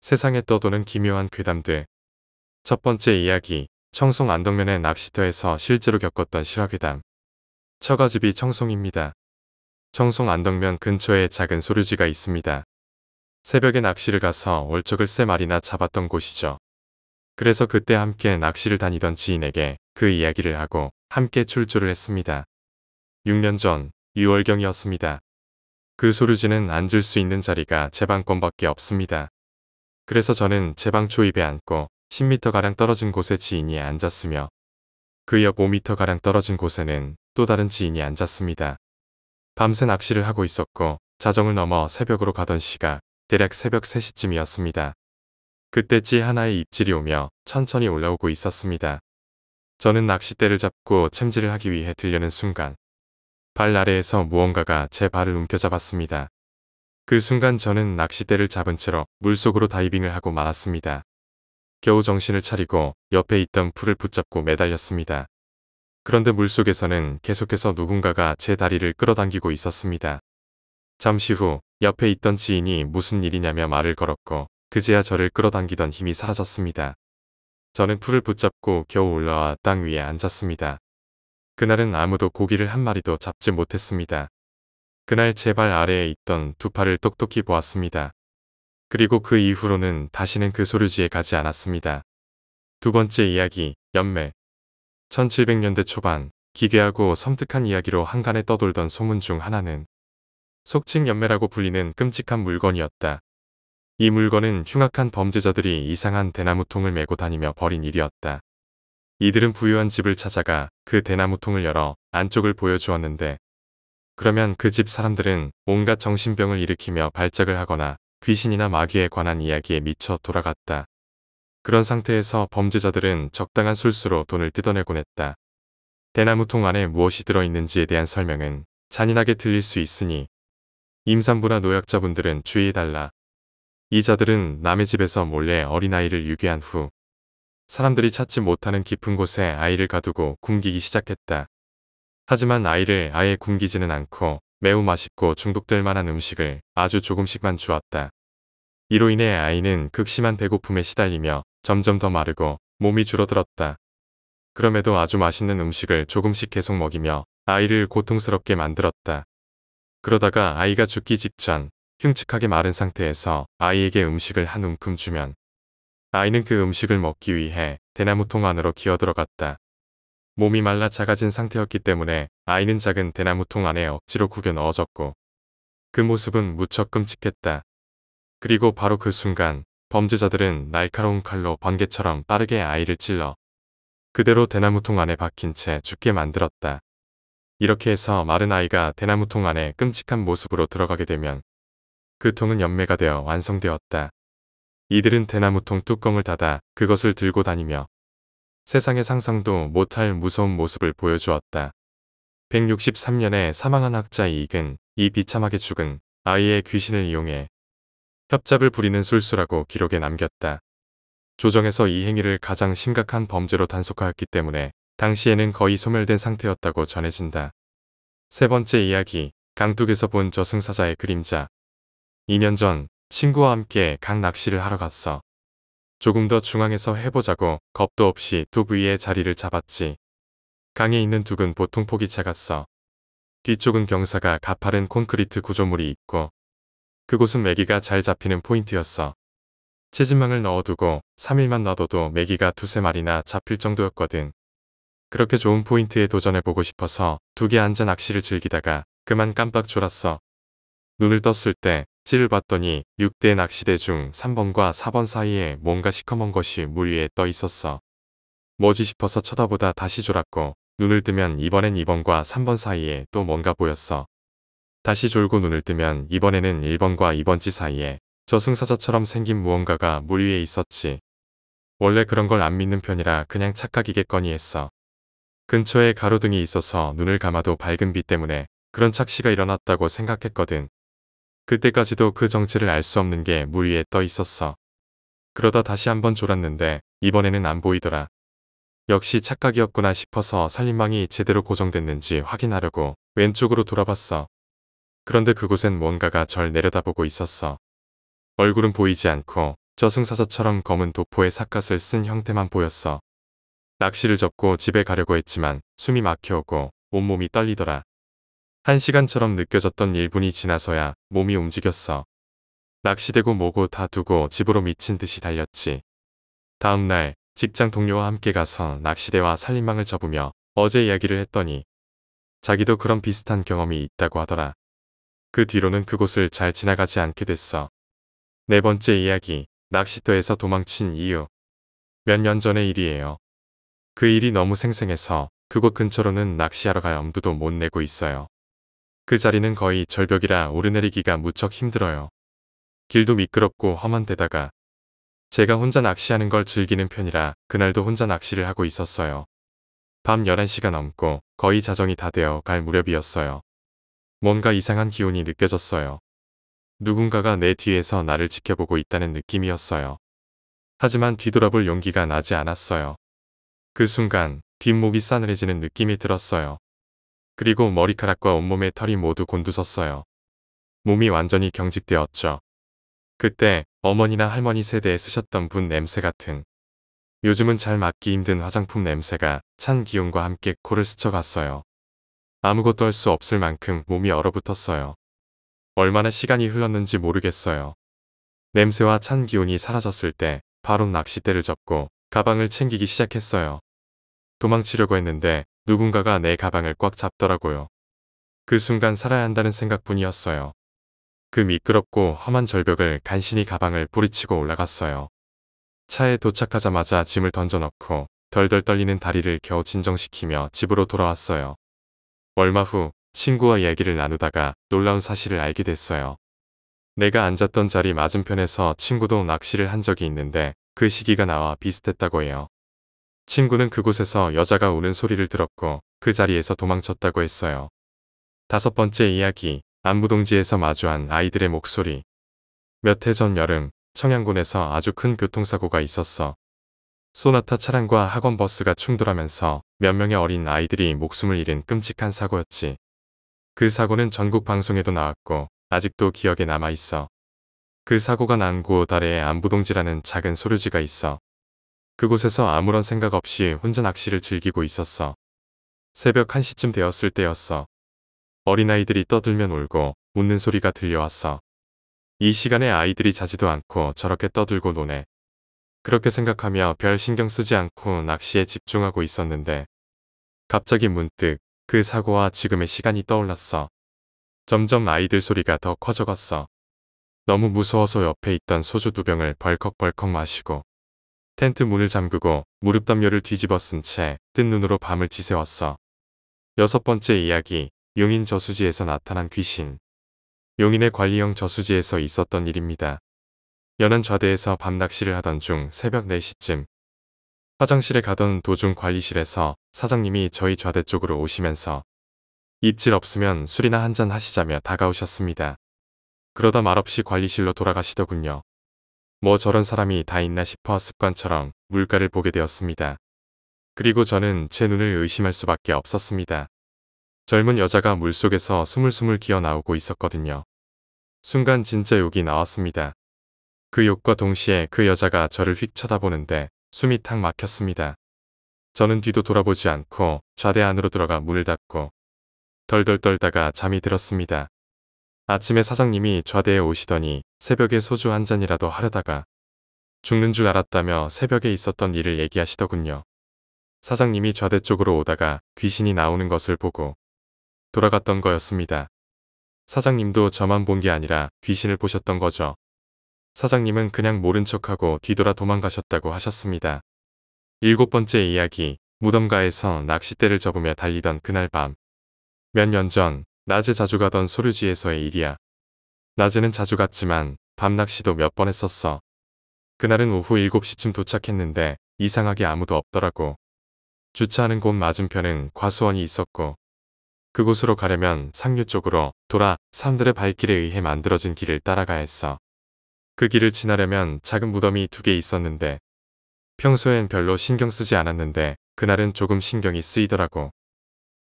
세상에 떠도는 기묘한 괴담들. 첫 번째 이야기, 청송 안덕면의 낚시터에서 실제로 겪었던 실화괴담. 처가집이 청송입니다. 청송 안덕면 근처에 작은 소류지가 있습니다. 새벽에 낚시를 가서 월척을 3마리나 잡았던 곳이죠. 그래서 그때 함께 낚시를 다니던 지인에게 그 이야기를 하고 함께 출조를 했습니다. 6년 전 6월경이었습니다. 그 소류지는 앉을 수 있는 자리가 제 방권밖에 없습니다. 그래서 저는 제 방 초입에 앉고 10m가량 떨어진 곳에 지인이 앉았으며 그 옆 5m가량 떨어진 곳에는 또 다른 지인이 앉았습니다. 밤새 낚시를 하고 있었고 자정을 넘어 새벽으로 가던 시각 대략 새벽 3시쯤이었습니다. 그때 찌 하나의 입질이 오며 천천히 올라오고 있었습니다. 저는 낚싯대를 잡고 챔질을 하기 위해 들려는 순간 발 아래에서 무언가가 제 발을 움켜잡았습니다. 그 순간 저는 낚싯대를 잡은 채로 물속으로 다이빙을 하고 말았습니다. 겨우 정신을 차리고 옆에 있던 풀을 붙잡고 매달렸습니다. 그런데 물속에서는 계속해서 누군가가 제 다리를 끌어당기고 있었습니다. 잠시 후 옆에 있던 지인이 무슨 일이냐며 말을 걸었고 그제야 저를 끌어당기던 힘이 사라졌습니다. 저는 풀을 붙잡고 겨우 올라와 땅 위에 앉았습니다. 그날은 아무도 고기를 한 마리도 잡지 못했습니다. 그날 제 발 아래에 있던 두 팔을 똑똑히 보았습니다. 그리고 그 이후로는 다시는 그 소류지에 가지 않았습니다. 두 번째 이야기, 연매. 1700년대 초반, 기괴하고 섬뜩한 이야기로 한간에 떠돌던 소문 중 하나는 속칭 연매라고 불리는 끔찍한 물건이었다. 이 물건은 흉악한 범죄자들이 이상한 대나무통을 메고 다니며 벌인 일이었다. 이들은 부유한 집을 찾아가 그 대나무통을 열어 안쪽을 보여주었는데 그러면 그 집 사람들은 온갖 정신병을 일으키며 발작을 하거나 귀신이나 마귀에 관한 이야기에 미쳐 돌아갔다. 그런 상태에서 범죄자들은 적당한 술수로 돈을 뜯어내곤 했다. 대나무통 안에 무엇이 들어있는지에 대한 설명은 잔인하게 들릴 수 있으니 임산부나 노약자분들은 주의해달라. 이 자들은 남의 집에서 몰래 어린아이를 유괴한 후 사람들이 찾지 못하는 깊은 곳에 아이를 가두고 굶기기 시작했다. 하지만 아이를 아예 굶기지는 않고 매우 맛있고 중독될 만한 음식을 아주 조금씩만 주었다. 이로 인해 아이는 극심한 배고픔에 시달리며 점점 더 마르고 몸이 줄어들었다. 그럼에도 아주 맛있는 음식을 조금씩 계속 먹이며 아이를 고통스럽게 만들었다. 그러다가 아이가 죽기 직전 흉측하게 마른 상태에서 아이에게 음식을 한 움큼 주면 아이는 그 음식을 먹기 위해 대나무통 안으로 기어들어갔다. 몸이 말라 작아진 상태였기 때문에 아이는 작은 대나무통 안에 억지로 구겨 넣어졌고 그 모습은 무척 끔찍했다. 그리고 바로 그 순간 범죄자들은 날카로운 칼로 번개처럼 빠르게 아이를 찔러 그대로 대나무통 안에 박힌 채 죽게 만들었다. 이렇게 해서 마른 아이가 대나무통 안에 끔찍한 모습으로 들어가게 되면 그 통은 연매가 되어 완성되었다. 이들은 대나무통 뚜껑을 닫아 그것을 들고 다니며 세상에 상상도 못할 무서운 모습을 보여주었다. 163년에 사망한 학자 이익은 이 비참하게 죽은 아이의 귀신을 이용해 협잡을 부리는 술수라고 기록에 남겼다. 조정에서 이 행위를 가장 심각한 범죄로 단속하였기 때문에 당시에는 거의 소멸된 상태였다고 전해진다. 세 번째 이야기, 강둑에서 본 저승사자의 그림자. 2년 전 친구와 함께 강 낚시를 하러 갔어. 조금 더 중앙에서 해보자고 겁도 없이 둑 위에 자리를 잡았지. 강에 있는 둑은 보통 폭이 작았어. 뒤쪽은 경사가 가파른 콘크리트 구조물이 있고 그곳은 메기가 잘 잡히는 포인트였어. 채집망을 넣어두고 3일만 놔둬도 메기가 2~3마리나 잡힐 정도였거든. 그렇게 좋은 포인트에 도전해보고 싶어서 둑에 앉아 낚시를 즐기다가 그만 깜빡 졸았어. 눈을 떴을 때 찌를 봤더니 6대 낚시대 중 3번과 4번 사이에 뭔가 시커먼 것이 물 위에 떠 있었어. 뭐지 싶어서 쳐다보다 다시 졸았고 눈을 뜨면 이번엔 2번과 3번 사이에 또 뭔가 보였어. 다시 졸고 눈을 뜨면 이번에는 1번과 2번지 사이에 저승사자처럼 생긴 무언가가 물 위에 있었지. 원래 그런 걸 안 믿는 편이라 그냥 착각이겠거니 했어. 근처에 가로등이 있어서 눈을 감아도 밝은 빛 때문에 그런 착시가 일어났다고 생각했거든. 그때까지도 그 정체를 알 수 없는 게 물 위에 떠 있었어. 그러다 다시 한번 졸았는데 이번에는 안 보이더라. 역시 착각이었구나 싶어서 살림망이 제대로 고정됐는지 확인하려고 왼쪽으로 돌아봤어. 그런데 그곳엔 뭔가가 절 내려다보고 있었어. 얼굴은 보이지 않고 저승사자처럼 검은 도포에 삿갓을 쓴 형태만 보였어. 낚시를 접고 집에 가려고 했지만 숨이 막혀오고 온몸이 떨리더라. 1시간처럼 느껴졌던 1분이 지나서야 몸이 움직였어. 낚시대고 뭐고 다 두고 집으로 미친 듯이 달렸지. 다음날 직장 동료와 함께 가서 낚시대와 살림망을 접으며 어제 이야기를 했더니 자기도 그런 비슷한 경험이 있다고 하더라. 그 뒤로는 그곳을 잘 지나가지 않게 됐어. 네 번째 이야기, 낚시터에서 도망친 이유. 몇 년 전의 일이에요. 그 일이 너무 생생해서 그곳 근처로는 낚시하러 갈 엄두도 못 내고 있어요. 그 자리는 거의 절벽이라 오르내리기가 무척 힘들어요. 길도 미끄럽고 험한 데다가 제가 혼자 낚시하는 걸 즐기는 편이라 그날도 혼자 낚시를 하고 있었어요. 밤 11시가 넘고 거의 자정이 다 되어 갈 무렵이었어요. 뭔가 이상한 기운이 느껴졌어요. 누군가가 내 뒤에서 나를 지켜보고 있다는 느낌이었어요. 하지만 뒤돌아볼 용기가 나지 않았어요. 그 순간 뒷목이 싸늘해지는 느낌이 들었어요. 그리고 머리카락과 온몸의 털이 모두 곤두섰어요. 몸이 완전히 경직되었죠. 그때 어머니나 할머니 세대에 쓰셨던 분 냄새 같은, 요즘은 잘 맡기 힘든 화장품 냄새가 찬 기운과 함께 코를 스쳐갔어요. 아무것도 할 수 없을 만큼 몸이 얼어붙었어요. 얼마나 시간이 흘렀는지 모르겠어요. 냄새와 찬 기운이 사라졌을 때 바로 낚싯대를 접고 가방을 챙기기 시작했어요. 도망치려고 했는데 누군가가 내 가방을 꽉 잡더라고요. 그 순간 살아야 한다는 생각뿐이었어요. 그 미끄럽고 험한 절벽을 간신히 가방을 뿌리치고 올라갔어요. 차에 도착하자마자 짐을 던져넣고 덜덜 떨리는 다리를 겨우 진정시키며 집으로 돌아왔어요. 얼마 후 친구와 이야기를 나누다가 놀라운 사실을 알게 됐어요. 내가 앉았던 자리 맞은편에서 친구도 낚시를 한 적이 있는데 그 시기가 나와 비슷했다고 해요. 친구는 그곳에서 여자가 우는 소리를 들었고 그 자리에서 도망쳤다고 했어요. 다섯 번째 이야기, 안부동지에서 마주한 아이들의 목소리. 몇 해 전 여름, 청양군에서 아주 큰 교통사고가 있었어. 소나타 차량과 학원버스가 충돌하면서 몇 명의 어린 아이들이 목숨을 잃은 끔찍한 사고였지. 그 사고는 전국 방송에도 나왔고 아직도 기억에 남아있어. 그 사고가 난 곳 아래에 안부동지라는 작은 소류지가 있어. 그곳에서 아무런 생각 없이 혼자 낚시를 즐기고 있었어. 새벽 1시쯤 되었을 때였어. 어린아이들이 떠들면 울고 웃는 소리가 들려왔어. 이 시간에 아이들이 자지도 않고 저렇게 떠들고 노네. 그렇게 생각하며 별 신경 쓰지 않고 낚시에 집중하고 있었는데 갑자기 문득 그 사고와 지금의 시간이 떠올랐어. 점점 아이들 소리가 더 커져갔어. 너무 무서워서 옆에 있던 소주 2병을 벌컥벌컥 마시고 텐트 문을 잠그고 무릎 담요를 뒤집어 쓴 채 뜬 눈으로 밤을 지새웠어. 여섯 번째 이야기, 용인 저수지에서 나타난 귀신. 용인의 관리형 저수지에서 있었던 일입니다. 연안 좌대에서 밤 낚시를 하던 중 새벽 4시쯤 화장실에 가던 도중 관리실에서 사장님이 저희 좌대 쪽으로 오시면서 입질 없으면 술이나 한잔 하시자며 다가오셨습니다. 그러다 말없이 관리실로 돌아가시더군요. 뭐 저런 사람이 다 있나 싶어 습관처럼 물가를 보게 되었습니다. 그리고 저는 제 눈을 의심할 수밖에 없었습니다. 젊은 여자가 물속에서 스물스물 기어 나오고 있었거든요. 순간 진짜 욕이 나왔습니다. 그 욕과 동시에 그 여자가 저를 휙 쳐다보는데 숨이 탁 막혔습니다. 저는 뒤도 돌아보지 않고 좌대 안으로 들어가 문을 닫고 덜덜 떨다가 잠이 들었습니다. 아침에 사장님이 좌대에 오시더니 새벽에 소주 한 잔이라도 하려다가 죽는 줄 알았다며 새벽에 있었던 일을 얘기하시더군요. 사장님이 좌대 쪽으로 오다가 귀신이 나오는 것을 보고 돌아갔던 거였습니다. 사장님도 저만 본 게 아니라 귀신을 보셨던 거죠. 사장님은 그냥 모른 척하고 뒤돌아 도망가셨다고 하셨습니다. 일곱 번째 이야기, 무덤가에서 낚싯대를 접으며 달리던 그날 밤. 몇 년 전, 낮에 자주 가던 소류지에서의 일이야. 낮에는 자주 갔지만 밤 낚시도 몇 번 했었어. 그날은 오후 7시쯤 도착했는데 이상하게 아무도 없더라고. 주차하는 곳 맞은편은 과수원이 있었고 그곳으로 가려면 상류 쪽으로 돌아 사람들의 발길에 의해 만들어진 길을 따라가야 했어. 그 길을 지나려면 작은 무덤이 2개 있었는데 평소엔 별로 신경 쓰지 않았는데 그날은 조금 신경이 쓰이더라고.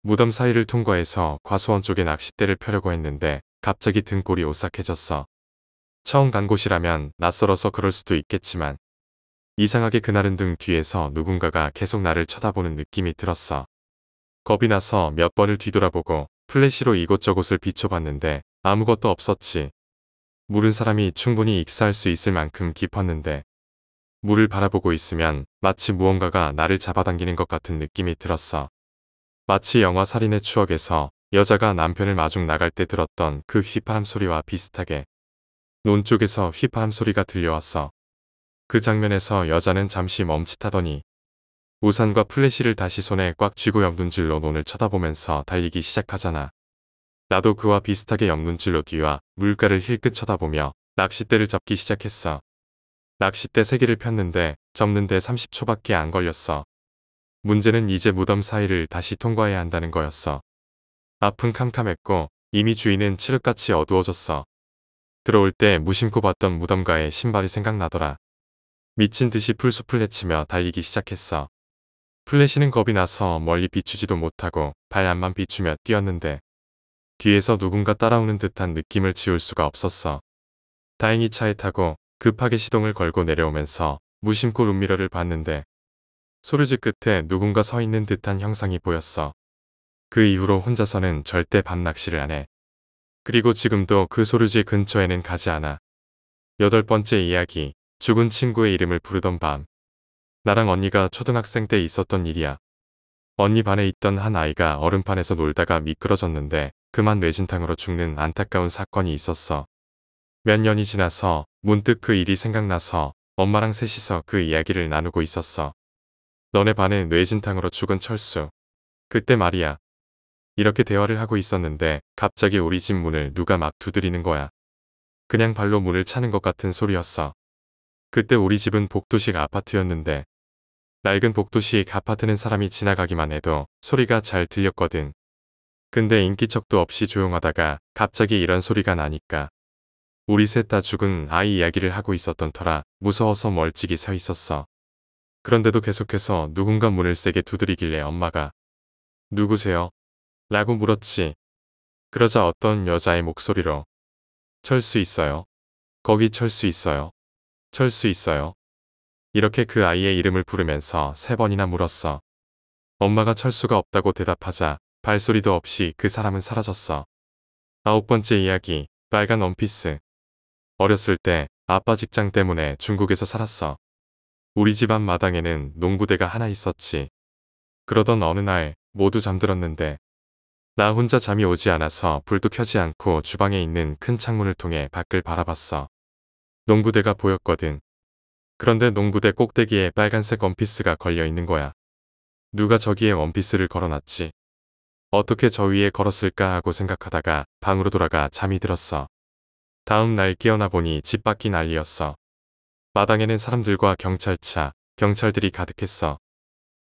무덤 사이를 통과해서 과수원 쪽에 낚싯대를 펴려고 했는데 갑자기 등골이 오싹해졌어. 처음 간 곳이라면 낯설어서 그럴 수도 있겠지만 이상하게 그날은 등 뒤에서 누군가가 계속 나를 쳐다보는 느낌이 들었어. 겁이 나서 몇 번을 뒤돌아보고 플래시로 이곳저곳을 비춰봤는데 아무것도 없었지. 물은 사람이 충분히 익사할 수 있을 만큼 깊었는데 물을 바라보고 있으면 마치 무언가가 나를 잡아당기는 것 같은 느낌이 들었어. 마치 영화 살인의 추억에서 여자가 남편을 마중 나갈 때 들었던 그 휘파람 소리와 비슷하게 논 쪽에서 휘파람 소리가 들려왔어. 그 장면에서 여자는 잠시 멈칫하더니 우산과 플래시를 다시 손에 꽉 쥐고 옆눈질로 논을 쳐다보면서 달리기 시작하잖아. 나도 그와 비슷하게 옆눈질로 뒤와 물가를 힐끗 쳐다보며 낚싯대를 잡기 시작했어. 낚싯대 3개를 폈는데 접는데 30초밖에 안 걸렸어. 문제는 이제 무덤 사이를 다시 통과해야 한다는 거였어. 앞은 캄캄했고 이미 주위는 칠흑같이 어두워졌어. 들어올 때 무심코 봤던 무덤가의 신발이 생각나더라. 미친 듯이 풀숲을 헤치며 달리기 시작했어. 플래시는 겁이 나서 멀리 비추지도 못하고 발 앞만 비추며 뛰었는데 뒤에서 누군가 따라오는 듯한 느낌을 지울 수가 없었어. 다행히 차에 타고 급하게 시동을 걸고 내려오면서 무심코 룸미러를 봤는데 소류지 끝에 누군가 서 있는 듯한 형상이 보였어. 그 이후로 혼자서는 절대 밤 낚시를 안 해. 그리고 지금도 그 소류지 근처에는 가지 않아. 8번째 이야기, 죽은 친구의 이름을 부르던 밤. 나랑 언니가 초등학생 때 있었던 일이야. 언니 반에 있던 한 아이가 얼음판에서 놀다가 미끄러졌는데 그만 뇌진탕으로 죽는 안타까운 사건이 있었어. 몇 년이 지나서 문득 그 일이 생각나서 엄마랑 셋이서 그 이야기를 나누고 있었어. 너네 반에 뇌진탕으로 죽은 철수. 그때 말이야. 이렇게 대화를 하고 있었는데 갑자기 우리 집 문을 누가 막 두드리는 거야. 그냥 발로 문을 차는 것 같은 소리였어. 그때 우리 집은 복도식 아파트였는데 낡은 복도식 아파트는 사람이 지나가기만 해도 소리가 잘 들렸거든. 근데 인기척도 없이 조용하다가 갑자기 이런 소리가 나니까 우리 셋 다 죽은 아이 이야기를 하고 있었던 터라 무서워서 멀찍이 서 있었어. 그런데도 계속해서 누군가 문을 세게 두드리길래 엄마가 누구세요? 라고 물었지. 그러자 어떤 여자의 목소리로 철수 있어요. 거기 철수 있어요. 철수 있어요. 이렇게 그 아이의 이름을 부르면서 3번이나 물었어. 엄마가 철수가 없다고 대답하자 발소리도 없이 그 사람은 사라졌어. 9번째 이야기, 빨간 원피스. 어렸을 때 아빠 직장 때문에 중국에서 살았어. 우리 집 앞 마당에는 농구대가 하나 있었지. 그러던 어느 날 모두 잠들었는데 나 혼자 잠이 오지 않아서 불도 켜지 않고 주방에 있는 큰 창문을 통해 밖을 바라봤어. 농구대가 보였거든. 그런데 농구대 꼭대기에 빨간색 원피스가 걸려 있는 거야. 누가 저기에 원피스를 걸어놨지? 어떻게 저 위에 걸었을까 하고 생각하다가 방으로 돌아가 잠이 들었어. 다음 날 깨어나 보니 집 밖이 난리였어. 마당에는 사람들과 경찰차, 경찰들이 가득했어.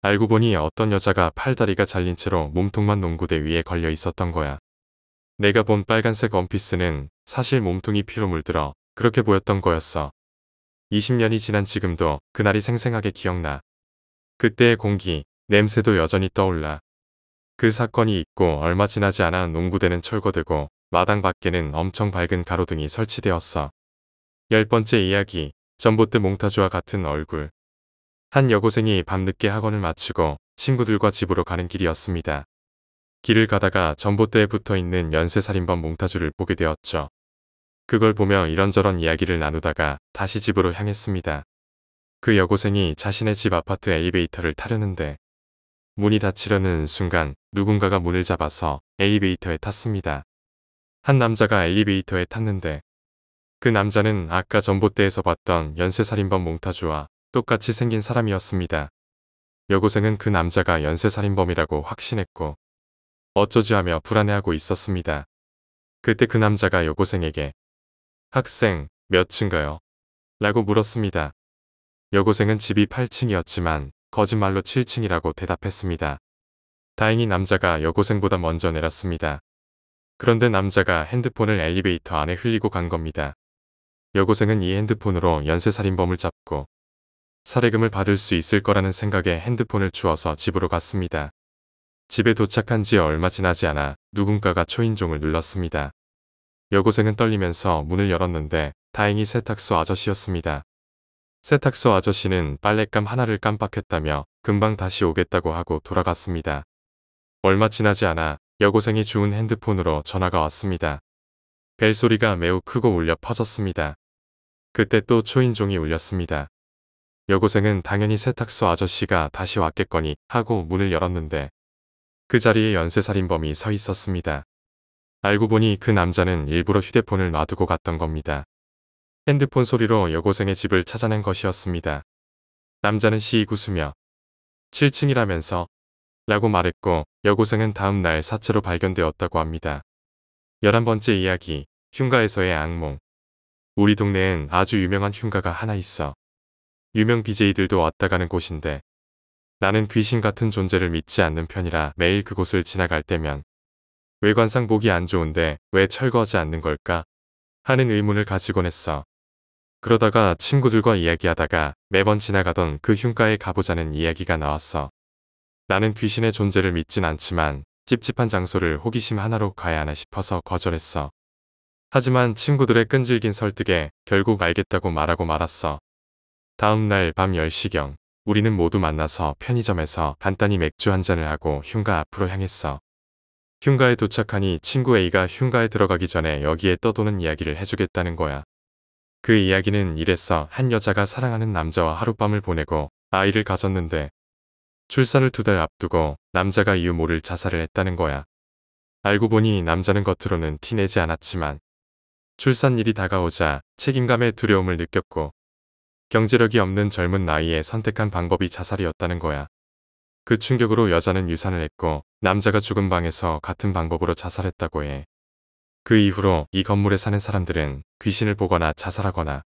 알고 보니 어떤 여자가 팔다리가 잘린 채로 몸통만 농구대 위에 걸려 있었던 거야. 내가 본 빨간색 원피스는 사실 몸통이 피로 물들어 그렇게 보였던 거였어. 20년이 지난 지금도 그날이 생생하게 기억나. 그때의 공기, 냄새도 여전히 떠올라. 그 사건이 있고 얼마 지나지 않아 농구대는 철거되고 마당 밖에는 엄청 밝은 가로등이 설치되었어. 10번째 이야기, 전봇대 몽타주와 같은 얼굴. 한 여고생이 밤늦게 학원을 마치고 친구들과 집으로 가는 길이었습니다. 길을 가다가 전봇대에 붙어있는 연쇄살인범 몽타주를 보게 되었죠. 그걸 보며 이런저런 이야기를 나누다가 다시 집으로 향했습니다. 그 여고생이 자신의 집 아파트 엘리베이터를 타려는데 문이 닫히려는 순간 누군가가 문을 잡아서 엘리베이터에 탔습니다. 한 남자가 엘리베이터에 탔는데 그 남자는 아까 전봇대에서 봤던 연쇄살인범 몽타주와 똑같이 생긴 사람이었습니다. 여고생은 그 남자가 연쇄살인범이라고 확신했고 어쩌지 하며 불안해하고 있었습니다. 그때 그 남자가 여고생에게 학생, 몇 층가요? 라고 물었습니다. 여고생은 집이 8층이었지만 거짓말로 7층이라고 대답했습니다. 다행히 남자가 여고생보다 먼저 내렸습니다. 그런데 남자가 핸드폰을 엘리베이터 안에 흘리고 간 겁니다. 여고생은 이 핸드폰으로 연쇄살인범을 잡고 살해금을 받을 수 있을 거라는 생각에 핸드폰을 주워서 집으로 갔습니다. 집에 도착한 지 얼마 지나지 않아 누군가가 초인종을 눌렀습니다. 여고생은 떨리면서 문을 열었는데 다행히 세탁소 아저씨였습니다. 세탁소 아저씨는 빨랫감 하나를 깜빡했다며 금방 다시 오겠다고 하고 돌아갔습니다. 얼마 지나지 않아 여고생이 주운 핸드폰으로 전화가 왔습니다. 벨소리가 매우 크고 울려 퍼졌습니다. 그때 또 초인종이 울렸습니다. 여고생은 당연히 세탁소 아저씨가 다시 왔겠거니 하고 문을 열었는데 그 자리에 연쇄살인범이 서 있었습니다. 알고 보니 그 남자는 일부러 휴대폰을 놔두고 갔던 겁니다. 핸드폰 소리로 여고생의 집을 찾아낸 것이었습니다. 남자는 시익 웃으며 7층이라면서 라고 말했고 여고생은 다음 날 사체로 발견되었다고 합니다. 11번째 이야기, 흉가에서의 악몽. 우리 동네엔 아주 유명한 흉가가 하나 있어. 유명 BJ들도 왔다 가는 곳인데 나는 귀신 같은 존재를 믿지 않는 편이라 매일 그곳을 지나갈 때면 외관상 보기 안 좋은데 왜 철거하지 않는 걸까? 하는 의문을 가지곤 했어. 그러다가 친구들과 이야기하다가 매번 지나가던 그 흉가에 가보자는 이야기가 나왔어. 나는 귀신의 존재를 믿진 않지만 찝찝한 장소를 호기심 하나로 가야 하나 싶어서 거절했어. 하지만 친구들의 끈질긴 설득에 결국 알겠다고 말하고 말았어. 다음 날 밤 10시경 우리는 모두 만나서 편의점에서 간단히 맥주 한 잔을 하고 흉가 앞으로 향했어. 흉가에 도착하니 친구 A가 흉가에 들어가기 전에 여기에 떠도는 이야기를 해주겠다는 거야. 그 이야기는 이랬어. 한 여자가 사랑하는 남자와 하룻밤을 보내고 아이를 가졌는데 출산을 2달 앞두고 남자가 이유 모를 자살을 했다는 거야. 알고 보니 남자는 겉으로는 티내지 않았지만 출산일이 다가오자 책임감의 두려움을 느꼈고 경제력이 없는 젊은 나이에 선택한 방법이 자살이었다는 거야. 그 충격으로 여자는 유산을 했고 남자가 죽은 방에서 같은 방법으로 자살했다고 해. 그 이후로 이 건물에 사는 사람들은 귀신을 보거나 자살하거나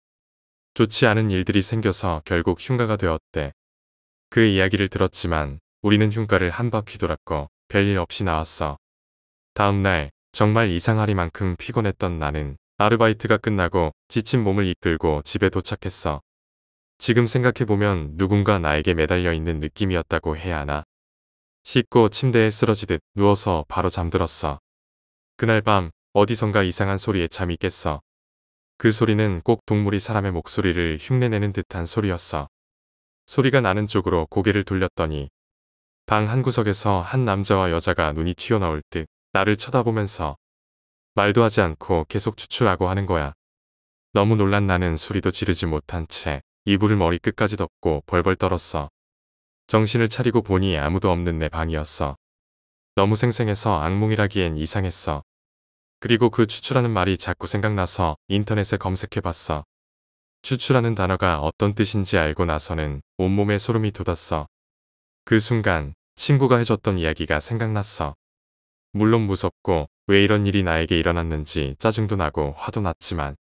좋지 않은 일들이 생겨서 결국 흉가가 되었대. 그 이야기를 들었지만 우리는 흉가를 한 바퀴 돌았고 별일 없이 나왔어. 다음 날 정말 이상하리만큼 피곤했던 나는 아르바이트가 끝나고 지친 몸을 이끌고 집에 도착했어. 지금 생각해보면 누군가 나에게 매달려 있는 느낌이었다고 해야 하나? 씻고 침대에 쓰러지듯 누워서 바로 잠들었어. 그날 밤 어디선가 이상한 소리에 잠이 깼어. 그 소리는 꼭 동물이 사람의 목소리를 흉내내는 듯한 소리였어. 소리가 나는 쪽으로 고개를 돌렸더니 방 한구석에서 한 남자와 여자가 눈이 튀어나올 듯 나를 쳐다보면서 말도 하지 않고 계속 추출하고 하는 거야. 너무 놀란 나는 소리도 지르지 못한 채 이불을 머리끝까지 덮고 벌벌 떨었어. 정신을 차리고 보니 아무도 없는 내 방이었어. 너무 생생해서 악몽이라기엔 이상했어. 그리고 그 추출하는 말이 자꾸 생각나서 인터넷에 검색해봤어. 추출하는 단어가 어떤 뜻인지 알고 나서는 온몸에 소름이 돋았어. 그 순간 친구가 해줬던 이야기가 생각났어. 물론 무섭고 왜 이런 일이 나에게 일어났는지 짜증도 나고 화도 났지만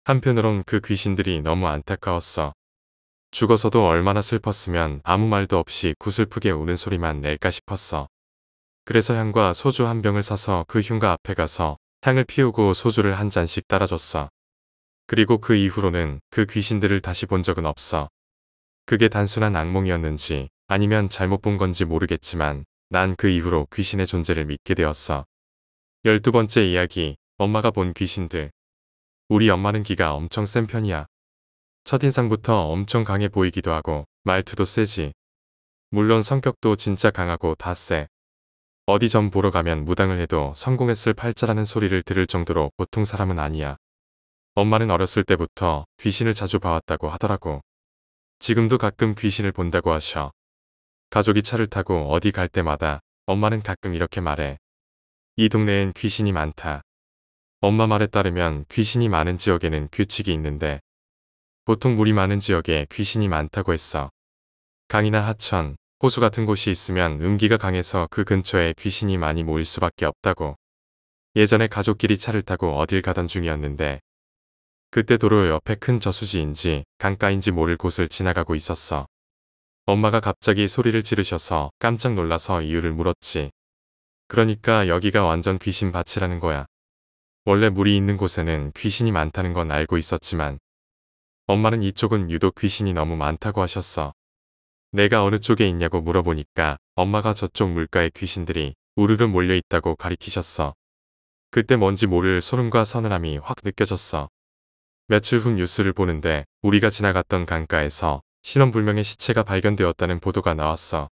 한편으론 그 귀신들이 너무 안타까웠어. 죽어서도 얼마나 슬펐으면 아무 말도 없이 구슬프게 우는 소리만 낼까 싶었어. 그래서 향과 소주 한 병을 사서 그 흉가 앞에 가서 향을 피우고 소주를 한 잔씩 따라줬어. 그리고 그 이후로는 그 귀신들을 다시 본 적은 없어. 그게 단순한 악몽이었는지 아니면 잘못 본 건지 모르겠지만 난 그 이후로 귀신의 존재를 믿게 되었어. 12번째 이야기, 엄마가 본 귀신들. 우리 엄마는 기가 엄청 센 편이야. 첫인상부터 엄청 강해 보이기도 하고 말투도 세지. 물론 성격도 진짜 강하고 다 세. 어디 점 보러 가면 무당을 해도 성공했을 팔자라는 소리를 들을 정도로 보통 사람은 아니야. 엄마는 어렸을 때부터 귀신을 자주 봐왔다고 하더라고. 지금도 가끔 귀신을 본다고 하셔. 가족이 차를 타고 어디 갈 때마다 엄마는 가끔 이렇게 말해. 이 동네엔 귀신이 많다. 엄마 말에 따르면 귀신이 많은 지역에는 규칙이 있는데 보통 물이 많은 지역에 귀신이 많다고 했어. 강이나 하천, 호수 같은 곳이 있으면 음기가 강해서 그 근처에 귀신이 많이 모일 수밖에 없다고. 예전에 가족끼리 차를 타고 어딜 가던 중이었는데 그때 도로 옆에 큰 저수지인지 강가인지 모를 곳을 지나가고 있었어. 엄마가 갑자기 소리를 지르셔서 깜짝 놀라서 이유를 물었지. 그러니까 여기가 완전 귀신 밭이라는 거야. 원래 물이 있는 곳에는 귀신이 많다는 건 알고 있었지만 엄마는 이쪽은 유독 귀신이 너무 많다고 하셨어. 내가 어느 쪽에 있냐고 물어보니까 엄마가 저쪽 물가에 귀신들이 우르르 몰려 있다고 가리키셨어. 그때 뭔지 모를 소름과 서늘함이 확 느껴졌어. 며칠 후 뉴스를 보는데 우리가 지나갔던 강가에서 신원불명의 시체가 발견되었다는 보도가 나왔어.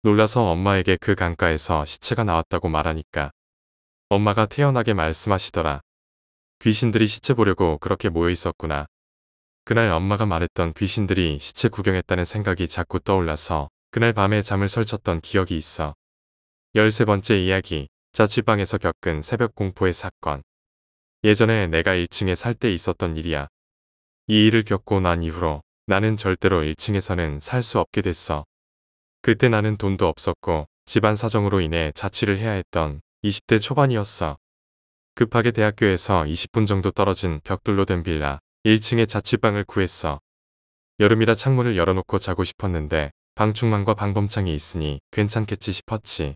놀라서 엄마에게 그 강가에서 시체가 나왔다고 말하니까 엄마가 태연하게 말씀하시더라. 귀신들이 시체 보려고 그렇게 모여 있었구나. 그날 엄마가 말했던 귀신들이 시체 구경했다는 생각이 자꾸 떠올라서 그날 밤에 잠을 설쳤던 기억이 있어. 13번째 이야기, 자취방에서 겪은 새벽 공포의 사건. 예전에 내가 1층에 살 때 있었던 일이야. 이 일을 겪고 난 이후로 나는 절대로 1층에서는 살 수 없게 됐어. 그때 나는 돈도 없었고 집안 사정으로 인해 자취를 해야 했던 20대 초반이었어. 급하게 대학교에서 20분 정도 떨어진 벽돌로 된 빌라 1층에 자취방을 구했어. 여름이라 창문을 열어놓고 자고 싶었는데 방충망과 방범창이 있으니 괜찮겠지 싶었지.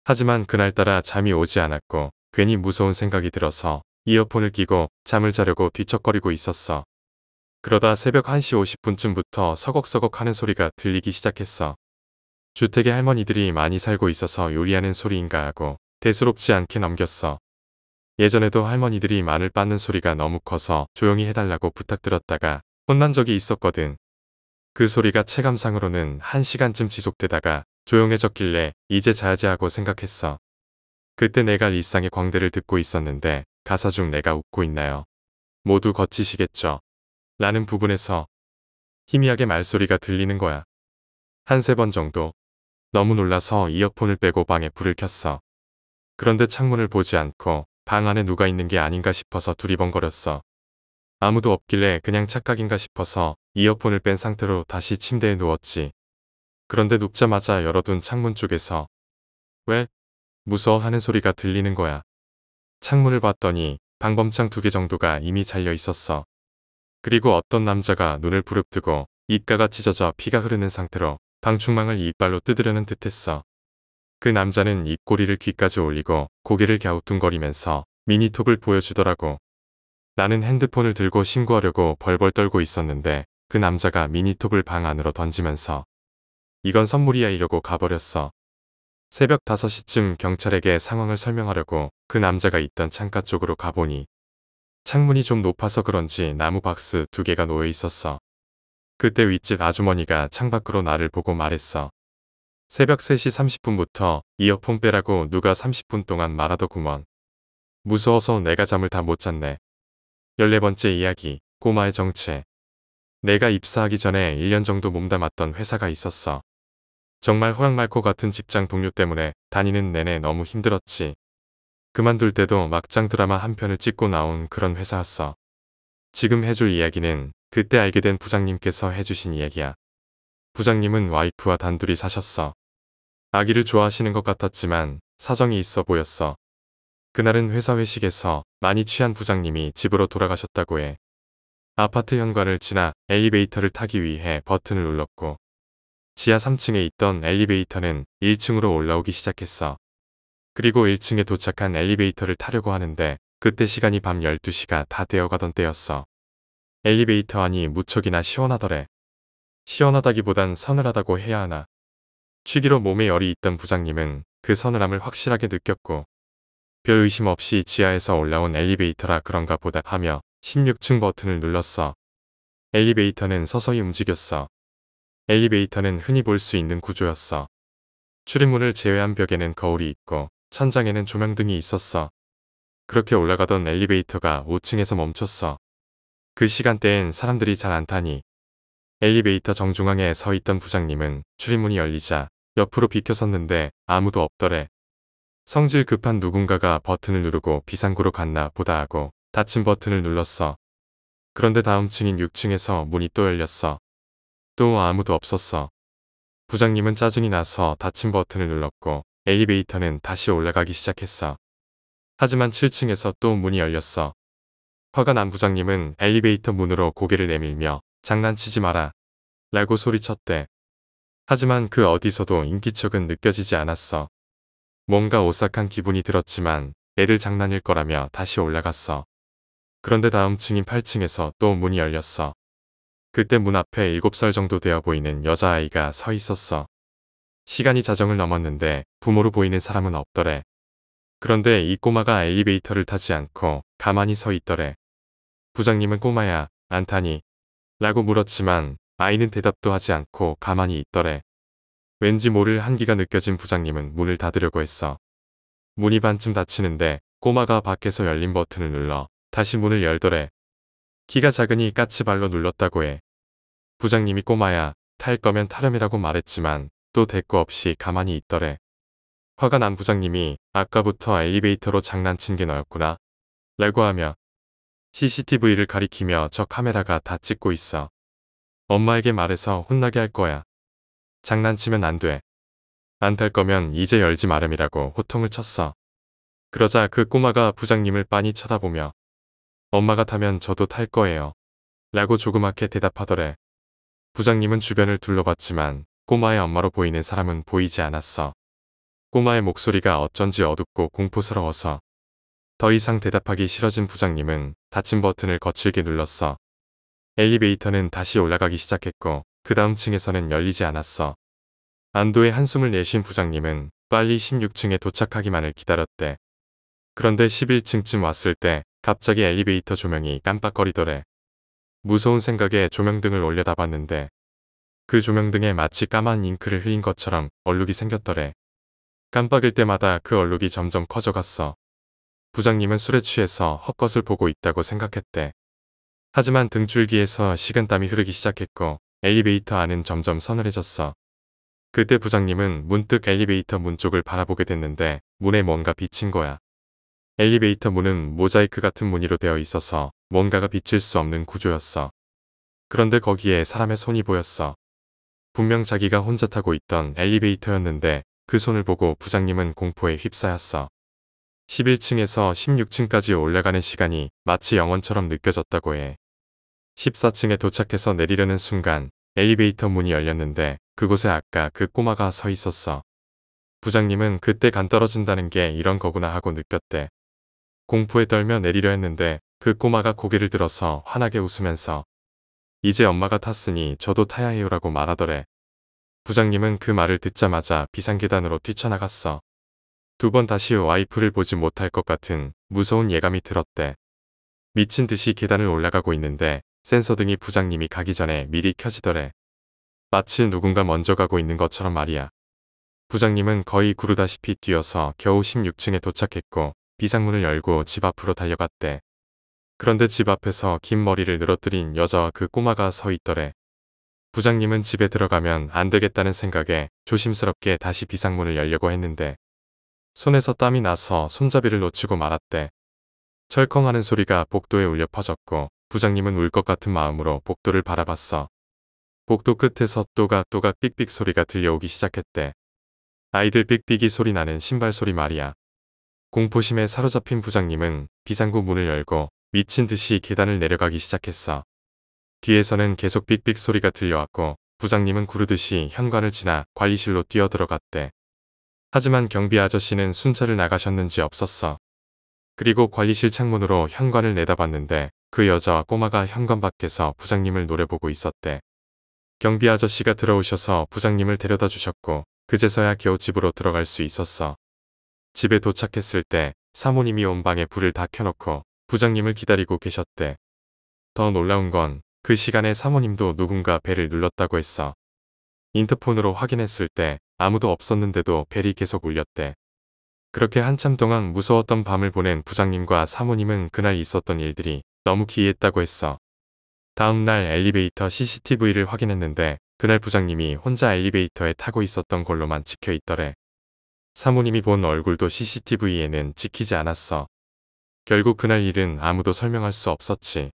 하지만 그날따라 잠이 오지 않았고 괜히 무서운 생각이 들어서 이어폰을 끼고 잠을 자려고 뒤척거리고 있었어. 그러다 새벽 1시 50분쯤부터 서걱서걱 하는 소리가 들리기 시작했어. 주택에 할머니들이 많이 살고 있어서 요리하는 소리인가 하고 대수롭지 않게 넘겼어. 예전에도 할머니들이 마늘 빻는 소리가 너무 커서 조용히 해달라고 부탁드렸다가 혼난 적이 있었거든. 그 소리가 체감상으로는 1시간쯤 지속되다가 조용해졌길래 이제 자야지 하고 생각했어. 그때 내가 일상의 광대를 듣고 있었는데 가사 중 내가 웃고 있나요? 모두 거치시겠죠? 라는 부분에서 희미하게 말소리가 들리는 거야. 한 3번 정도. 너무 놀라서 이어폰을 빼고 방에 불을 켰어. 그런데 창문을 보지 않고 방 안에 누가 있는 게 아닌가 싶어서 두리번거렸어. 아무도 없길래 그냥 착각인가 싶어서 이어폰을 뺀 상태로 다시 침대에 누웠지. 그런데 눕자마자 열어둔 창문 쪽에서 왜? 무서워하는 소리가 들리는 거야. 창문을 봤더니 방범창 2개 정도가 이미 잘려 있었어. 그리고 어떤 남자가 눈을 부릅뜨고 입가가 찢어져 피가 흐르는 상태로 방충망을 이빨로 뜯으려는 듯했어. 그 남자는 입꼬리를 귀까지 올리고 고개를 갸우뚱거리면서 미니톱을 보여주더라고. 나는 핸드폰을 들고 신고하려고 벌벌 떨고 있었는데 그 남자가 미니톱을 방 안으로 던지면서 이건 선물이야 이러고 가버렸어. 새벽 5시쯤 경찰에게 상황을 설명하려고 그 남자가 있던 창가 쪽으로 가보니 창문이 좀 높아서 그런지 나무 박스 2개가 놓여 있었어. 그때 윗집 아주머니가 창밖으로 나를 보고 말했어. 새벽 3시 30분부터 이어폰 빼라고 누가 30분 동안 말하더구먼. 무서워서 내가 잠을 다 못 잤네. 14번째 이야기, 꼬마의 정체. 내가 입사하기 전에 1년 정도 몸담았던 회사가 있었어. 정말 호랑말코 같은 직장 동료 때문에 다니는 내내 너무 힘들었지. 그만둘 때도 막장 드라마 한 편을 찍고 나온 그런 회사였어. 지금 해줄 이야기는 그때 알게 된 부장님께서 해주신 이야기야. 부장님은 와이프와 단둘이 사셨어. 아기를 좋아하시는 것 같았지만 사정이 있어 보였어. 그날은 회사 회식에서 많이 취한 부장님이 집으로 돌아가셨다고 해. 아파트 현관을 지나 엘리베이터를 타기 위해 버튼을 눌렀고 지하 3층에 있던 엘리베이터는 1층으로 올라오기 시작했어. 그리고 1층에 도착한 엘리베이터를 타려고 하는데 그때 시간이 밤 12시가 다 되어가던 때였어. 엘리베이터 안이 무척이나 시원하더래. 시원하다기보단 서늘하다고 해야 하나. 취기로 몸에 열이 있던 부장님은 그 서늘함을 확실하게 느꼈고 별 의심 없이 지하에서 올라온 엘리베이터라 그런가 보다 하며 16층 버튼을 눌렀어. 엘리베이터는 서서히 움직였어. 엘리베이터는 흔히 볼 수 있는 구조였어. 출입문을 제외한 벽에는 거울이 있고 천장에는 조명등이 있었어. 그렇게 올라가던 엘리베이터가 5층에서 멈췄어. 그 시간대엔 사람들이 잘 안 타니 엘리베이터 정중앙에 서 있던 부장님은 출입문이 열리자 옆으로 비켜섰는데 아무도 없더래. 성질 급한 누군가가 버튼을 누르고 비상구로 갔나 보다 하고 닫힌 버튼을 눌렀어. 그런데 다음 층인 6층에서 문이 또 열렸어. 또 아무도 없었어. 부장님은 짜증이 나서 닫힌 버튼을 눌렀고 엘리베이터는 다시 올라가기 시작했어. 하지만 7층에서 또 문이 열렸어. 화가 난 부장님은 엘리베이터 문으로 고개를 내밀며 장난치지 마라 라고 소리쳤대. 하지만 그 어디서도 인기척은 느껴지지 않았어. 뭔가 오싹한 기분이 들었지만 애들 장난일 거라며 다시 올라갔어. 그런데 다음 층인 8층에서 또 문이 열렸어. 그때 문 앞에 7살 정도 되어 보이는 여자아이가 서 있었어. 시간이 자정을 넘었는데 부모로 보이는 사람은 없더래. 그런데 이 꼬마가 엘리베이터를 타지 않고 가만히 서 있더래. 부장님은 꼬마야, 안 타니? 라고 물었지만 아이는 대답도 하지 않고 가만히 있더래. 왠지 모를 한기가 느껴진 부장님은 문을 닫으려고 했어. 문이 반쯤 닫히는데 꼬마가 밖에서 열린 버튼을 눌러 다시 문을 열더래. 키가 작으니 까치발로 눌렀다고 해. 부장님이 꼬마야, 탈 거면 타렴이라고 말했지만 또 대꾸 없이 가만히 있더래. 화가 난 부장님이 아까부터 엘리베이터로 장난친 게 너였구나. 라고 하며 CCTV를 가리키며 저 카메라가 다 찍고 있어. 엄마에게 말해서 혼나게 할 거야. 장난치면 안 돼. 안 탈 거면 이제 열지 마렴이라고 호통을 쳤어. 그러자 그 꼬마가 부장님을 빤히 쳐다보며 엄마가 타면 저도 탈 거예요. 라고 조그맣게 대답하더래. 부장님은 주변을 둘러봤지만 꼬마의 엄마로 보이는 사람은 보이지 않았어. 꼬마의 목소리가 어쩐지 어둡고 공포스러워서 더 이상 대답하기 싫어진 부장님은 닫힌 버튼을 거칠게 눌렀어. 엘리베이터는 다시 올라가기 시작했고 그 다음 층에서는 열리지 않았어. 안도의 한숨을 내쉰 부장님은 빨리 16층에 도착하기만을 기다렸대. 그런데 11층쯤 왔을 때 갑자기 엘리베이터 조명이 깜빡거리더래. 무서운 생각에 조명등을 올려다봤는데 그 조명등에 마치 까만 잉크를 흘린 것처럼 얼룩이 생겼더래. 깜빡일 때마다 그 얼룩이 점점 커져갔어. 부장님은 술에 취해서 헛것을 보고 있다고 생각했대. 하지만 등줄기에서 식은땀이 흐르기 시작했고 엘리베이터 안은 점점 서늘해졌어. 그때 부장님은 문득 엘리베이터 문 쪽을 바라보게 됐는데 문에 뭔가 비친 거야. 엘리베이터 문은 모자이크 같은 무늬로 되어 있어서 뭔가가 비칠 수 없는 구조였어. 그런데 거기에 사람의 손이 보였어. 분명 자기가 혼자 타고 있던 엘리베이터였는데 그 손을 보고 부장님은 공포에 휩싸였어. 11층에서 16층까지 올라가는 시간이 마치 영원처럼 느껴졌다고 해. 14층에 도착해서 내리려는 순간 엘리베이터 문이 열렸는데 그곳에 아까 그 꼬마가 서 있었어. 부장님은 그때 간 떨어진다는 게 이런 거구나 하고 느꼈대. 공포에 떨며 내리려 했는데 그 꼬마가 고개를 들어서 환하게 웃으면서 이제 엄마가 탔으니 저도 타야 해요라고 말하더래. 부장님은 그 말을 듣자마자 비상계단으로 뛰쳐나갔어. 두 번 다시 와이프를 보지 못할 것 같은 무서운 예감이 들었대. 미친 듯이 계단을 올라가고 있는데 센서등이 부장님이 가기 전에 미리 켜지더래. 마치 누군가 먼저 가고 있는 것처럼 말이야. 부장님은 거의 구르다시피 뛰어서 겨우 16층에 도착했고 비상문을 열고 집 앞으로 달려갔대. 그런데 집 앞에서 긴 머리를 늘어뜨린 여자와 그 꼬마가 서 있더래. 부장님은 집에 들어가면 안 되겠다는 생각에 조심스럽게 다시 비상문을 열려고 했는데 손에서 땀이 나서 손잡이를 놓치고 말았대. 철컹하는 소리가 복도에 울려 퍼졌고 부장님은 울 것 같은 마음으로 복도를 바라봤어. 복도 끝에서 또각또각 삑삑 소리가 들려오기 시작했대. 아이들 삑삑이 소리 나는 신발 소리 말이야. 공포심에 사로잡힌 부장님은 비상구 문을 열고 미친 듯이 계단을 내려가기 시작했어. 뒤에서는 계속 삑삑 소리가 들려왔고 부장님은 구르듯이 현관을 지나 관리실로 뛰어들어갔대. 하지만 경비 아저씨는 순찰을 나가셨는지 없었어. 그리고 관리실 창문으로 현관을 내다봤는데 그 여자와 꼬마가 현관 밖에서 부장님을 노려보고 있었대. 경비 아저씨가 들어오셔서 부장님을 데려다 주셨고 그제서야 겨우 집으로 들어갈 수 있었어. 집에 도착했을 때 사모님이 온 방에 불을 다 켜놓고 부장님을 기다리고 계셨대. 더 놀라운 건 그 시간에 사모님도 누군가 벨을 눌렀다고 했어. 인터폰으로 확인했을 때 아무도 없었는데도 벨이 계속 울렸대. 그렇게 한참 동안 무서웠던 밤을 보낸 부장님과 사모님은 그날 있었던 일들이 너무 기이했다고 했어. 다음 날 엘리베이터 CCTV를 확인했는데 그날 부장님이 혼자 엘리베이터에 타고 있었던 걸로만 찍혀 있더래. 사모님이 본 얼굴도 CCTV에는 찍히지 않았어. 결국 그날 일은 아무도 설명할 수 없었지.